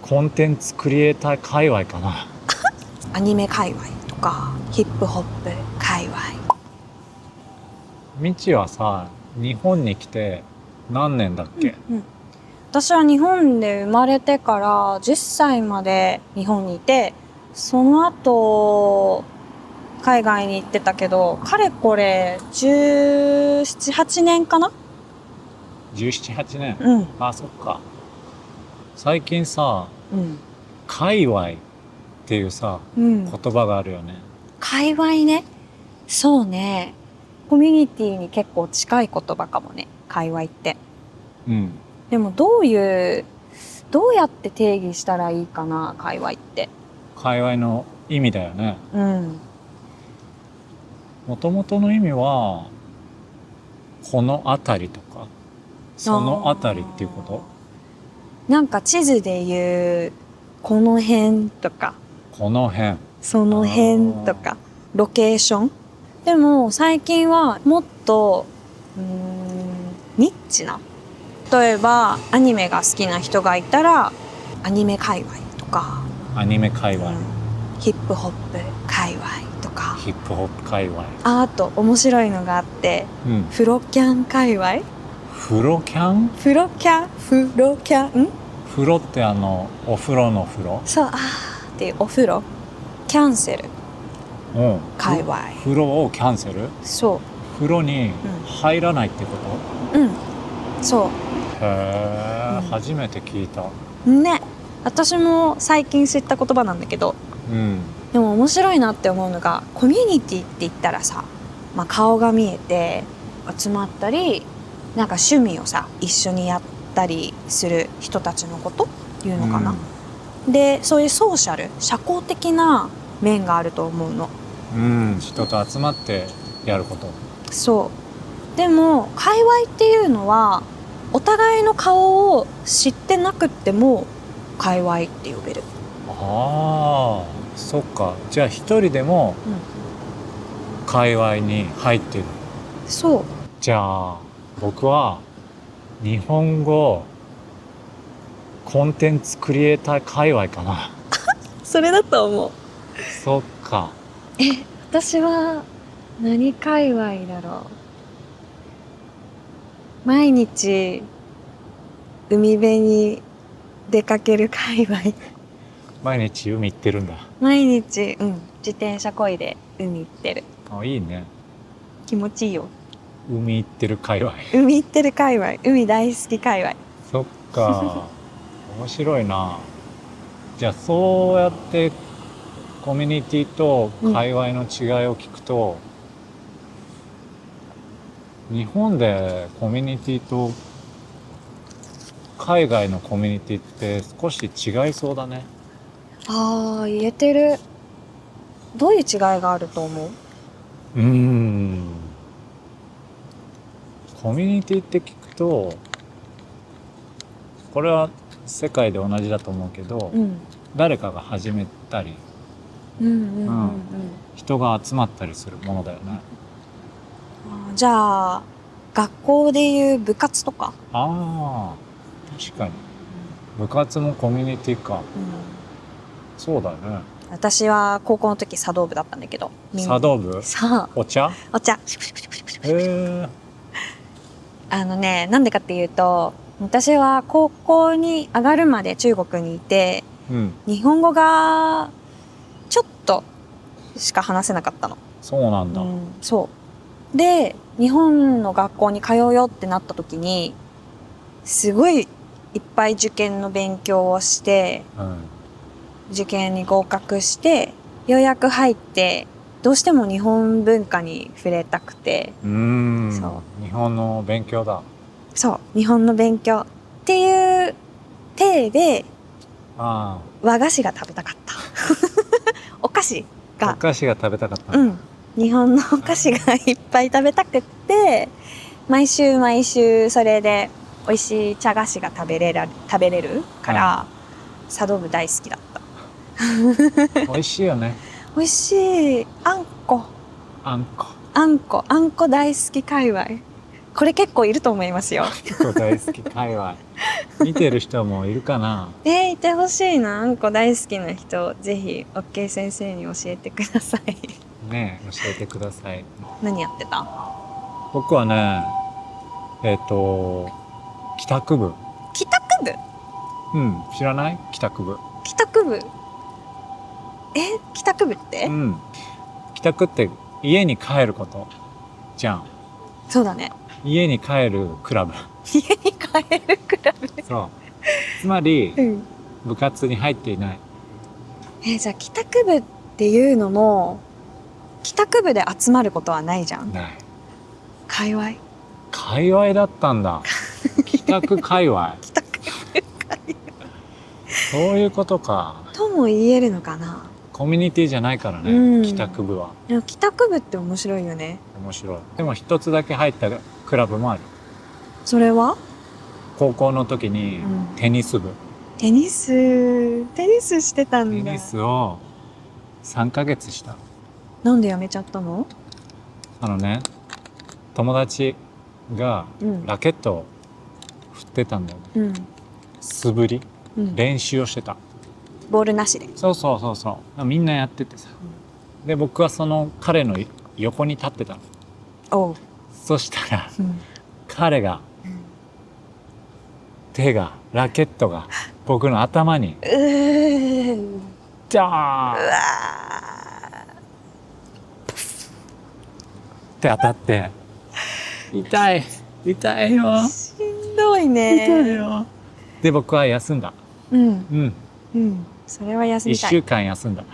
コンテンツクリエイター界隈かな。アニメ界隈とかヒップホップ界隈。みちはさ、日本に来て何年だっけ？私は日本で生まれてから10歳まで日本にいて、その後海外に行ってたけど、かれこれ17、8年かな。17、8年。あ、そっか。最近さ、界隈っていうさ、言葉があるよね。界隈ね。そうね。コミュニティに結構近い言葉かもね、界隈って。でもどうやって定義したらいいかな、界隈って。界隈の意味だよね。もともとの意味は、この辺りとか、その辺りっていうこと？なんか地図で言う、この辺とか、この辺、その辺とか、ロケーション。でも最近はもっとニッチな。例えばアニメが好きな人がいたらアニメ界隈とか、アニメ界隈、ヒップホップ界隈とか、ヒップホップ界隈。あと面白いのがあって、フロキャン界隈。フロキャン？フロキャン？風呂ってお風呂の風呂？そう、っていうお風呂。キャンセル。界隈。風呂をキャンセル？そう。風呂に入らないってこと？そう。へえ、初めて聞いた。ね。私も最近知った言葉なんだけど、でも面白いなって思うのが、コミュニティって言ったらさ、顔が見えて集まったり、なんか趣味をさ一緒にやったりする人たちのこと言うのかな。で、そういうソーシャル、社交的な面があると思うの。人と集まってやること。そう。でも界隈っていうのはお互いの顔を知ってなくっても界隈って呼べる。ああ、そっか。じゃあ一人でも界隈に入ってる。そう。じゃあ僕は日本語コンテンツクリエイター界隈かな。それだと思う。そっか。私は何界隈だろう。毎日海辺に出かける界隈。毎日海行ってるんだ。毎日、自転車漕いで海行ってる。あ、いいね。気持ちいいよ。海行ってる界隈。海行ってる界隈。海大好き界隈。そっか。面白いな。じゃあそうやってコミュニティと界隈の違いを聞くと、日本でコミュニティと海外のコミュニティって少し違いそうだね。言えてる。どういう違いがあると思う？コミュニティって聞くと、これは世界で同じだと思うけど、誰かが始めたり、人が集まったりするものだよね。じゃあ学校でいう部活とか。確かに部活もコミュニティか。そうだね。私は高校の時茶道部だったんだけど。茶道部？そう。お茶。なんでかっていうと、私は高校に上がるまで中国にいて、日本語がちょっとしか話せなかったの。そうなんだ。そうで、日本の学校に通うよってなった時に、すごいいっぱい受験の勉強をして、受験に合格してようやく入って、どうしても日本文化に触れたくて。そう、日本の勉強だ。そう、日本の勉強っていう体で和菓子が食べたかったお菓子が食べたかった。日本のお菓子がいっぱい食べたくって、毎週毎週それで美味しい茶菓子が食べれるから、茶道部大好きだった。美味しいよね。美味しい。あんこ大好き界隈。これ結構いると思いますよ。結構大好き界隈。見てる人もいるかな。いてほしいな。あんこ大好きな人、ぜひ OK 先生に教えてください。ねえ、教えてください。何やってた？僕はね、帰宅部。帰宅部？うん、知らない？帰宅部。帰宅部？帰宅部って？うん。帰宅って家に帰ることじゃん。そうだね。家に帰るクラブ。家に帰るクラブ。そう。つまり、うん。部活に入っていない。じゃあ帰宅部っていうのも、帰宅部で集まることはないじゃん。ない。界隈？界隈だったんだ。帰宅界隈。帰宅部界隈そういうことか。とも言えるのかな。コミュニティじゃないからね、うん帰宅部は。でも帰宅部って面白いよね。面白い。でも一つだけ入ったクラブもある。それは？高校の時にうんテニス部。テニスしてたんだ。テニスを3ヶ月した。なんでやめちゃったの？友達がうんラケットを振ってたんだよね。うん素振りうん。練習をしてた。ボールなしで。そうみんなやっててさ、で僕はその彼の横に立ってたの。おう。そしたらうん彼がラケットが僕の頭にうージャーンうわって当たって痛いよーしんどい痛いね。よ。で僕は休んだ。うんそれは休1みたい。週間休んだ。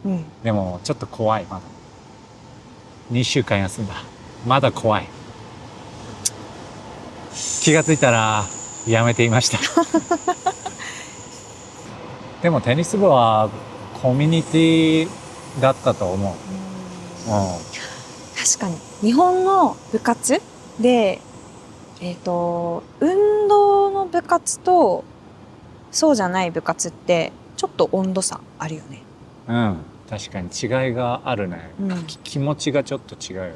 うんでもちょっと怖い。まだ2週間休んだ。まだ怖い。気がついたらやめていました。でもテニス部はコミュニティだったと思う。確かに日本の部活で運動の部活とそうじゃない部活ってちょっと温度差あるよね。確かに違いがあるね。気持ちがちょっと違うよ。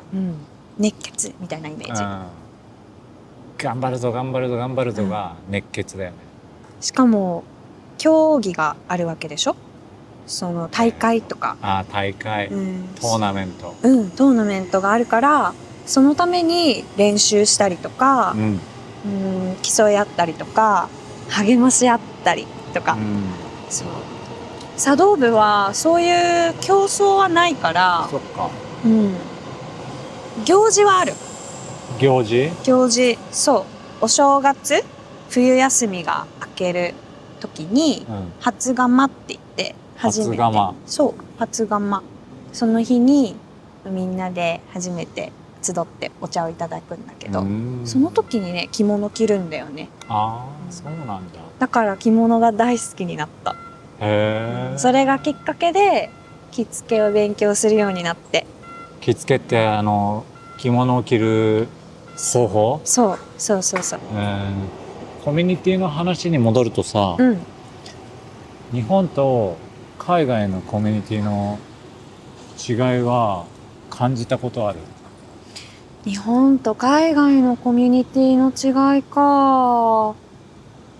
熱血みたいなイメージ。頑張るぞが熱血だよね。しかも競技があるわけでしょ。その大会とか、大会、トーナメント。トーナメントがあるからそのために練習したりとか、競い合ったりとか励まし合ったりとか、そう茶道部はそういう競争はないから、そっか。行事はある。行事そうお正月冬休みが明ける時に、初釜って言って初めて初釜その日にみんなで初めて集ってお茶をいただくんだけど、その時にね着物着るんだよね。そうなんだ。だから着物が大好きになった。それがきっかけで着付けを勉強するようになって。着付けって着物を着る方法？そう。コミュニティの話に戻るとさ、日本と海外のコミュニティの違いは感じたことある？日本と海外のコミュニティの違いか。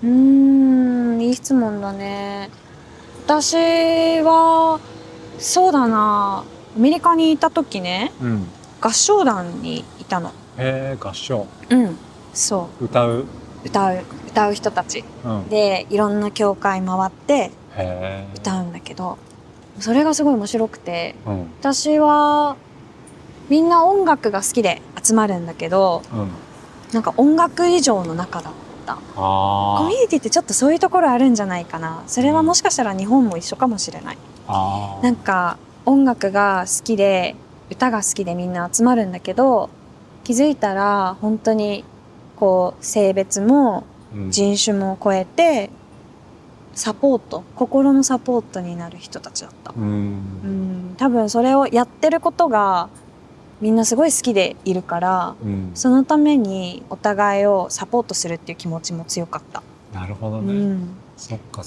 いい質問だね。私はそうだな、アメリカにいた時ね、合唱団にいたの。合唱。そう歌う人たち、でいろんな教会回って歌うんだけど、それがすごい面白くて、私はみんな音楽が好きで集まるんだけど、なんか音楽以上の仲だった。コミュニティってちょっとそういうところあるんじゃないかな。それはもしかしたら日本も一緒かもしれない。なんか音楽が好きで歌が好きでみんな集まるんだけど、気づいたら本当にこう性別も人種も超えて心のサポートになる人たちだった。多分それをやってることがみんなすごい好きでいるから、そのためにお互いをサポートするっていう気持ちも強かった。なるほどね。そっか。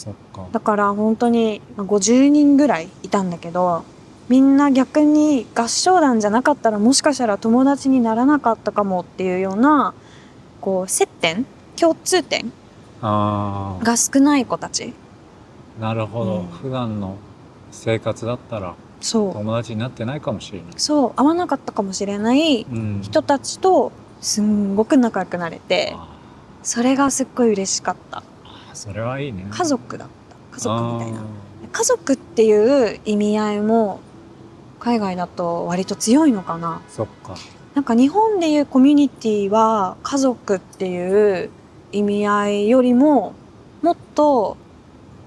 だから本当に50人ぐらいいたんだけど、みんな逆に合唱団じゃなかったらもしかしたら友達にならなかったかもっていうようなこう接点共通点あが少ない子たち。あ、なるほど、うん、普段の生活だったらそう友達になってないかもしれない。そう合わなかったかもしれないうん、人たちとすんごく仲良くなれて、あそれがすっごい嬉しかった。あ、それはいいね。家族だった家族みたいな。あ家族っていう意味合いも海外だと割と強いのかな。ー、そっか。なんか日本でいうコミュニティは家族っていう意味合いよりももっと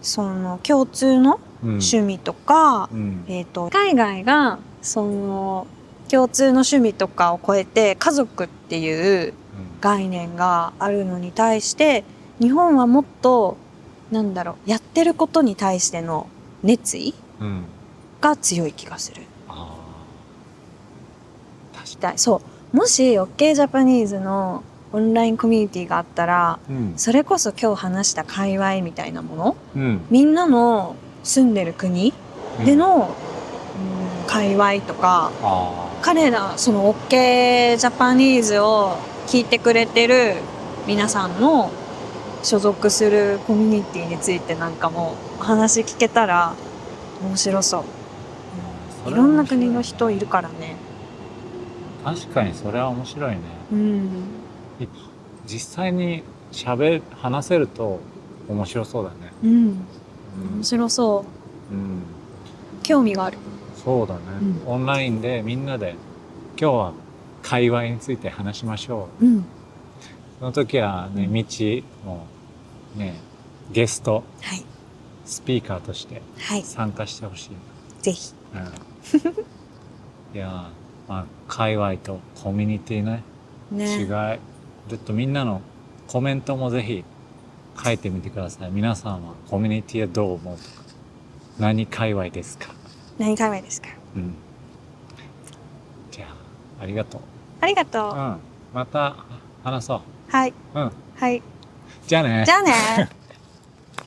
その共通のうん、趣味とか、うん、海外がその共通の趣味とかを超えて家族っていう概念があるのに対して日本はもっとなんだろうやってることに対しての熱意うん、が強い気がする。ああ、確かそうもし OK ジャパニーズのオンラインコミュニティがあったらに。うん、それこそ今日話した界隈みたいなものうん、みんなの住んでる国での、界隈とかあ彼らその OK ジャパニーズを聞いてくれてる皆さんの所属するコミュニティについてなんかもお話聞けたら面白そう、あ、いろんな国の人いるからね。確かにそれは面白いね。うん実際に話せると面白そうだね。うんうん面白そう。うん、興味がある。そうだね、うんオンラインでみんなで今日は界隈について話しましょう。うんその時はね、うん道もね、ゲストはいスピーカーとしてはい参加してほしい。ぜひ。うん、いやー、まあ、界隈とコミュニティね、違い。ねちょっとみんなのコメントもぜひ書いてみてください。皆さんはコミュニティはどう思うとか、何界隈ですか？何界隈ですか？うん。じゃあ、ありがとう。ありがとう。うん。また話そう。はいうん。はいじゃあね。じゃあね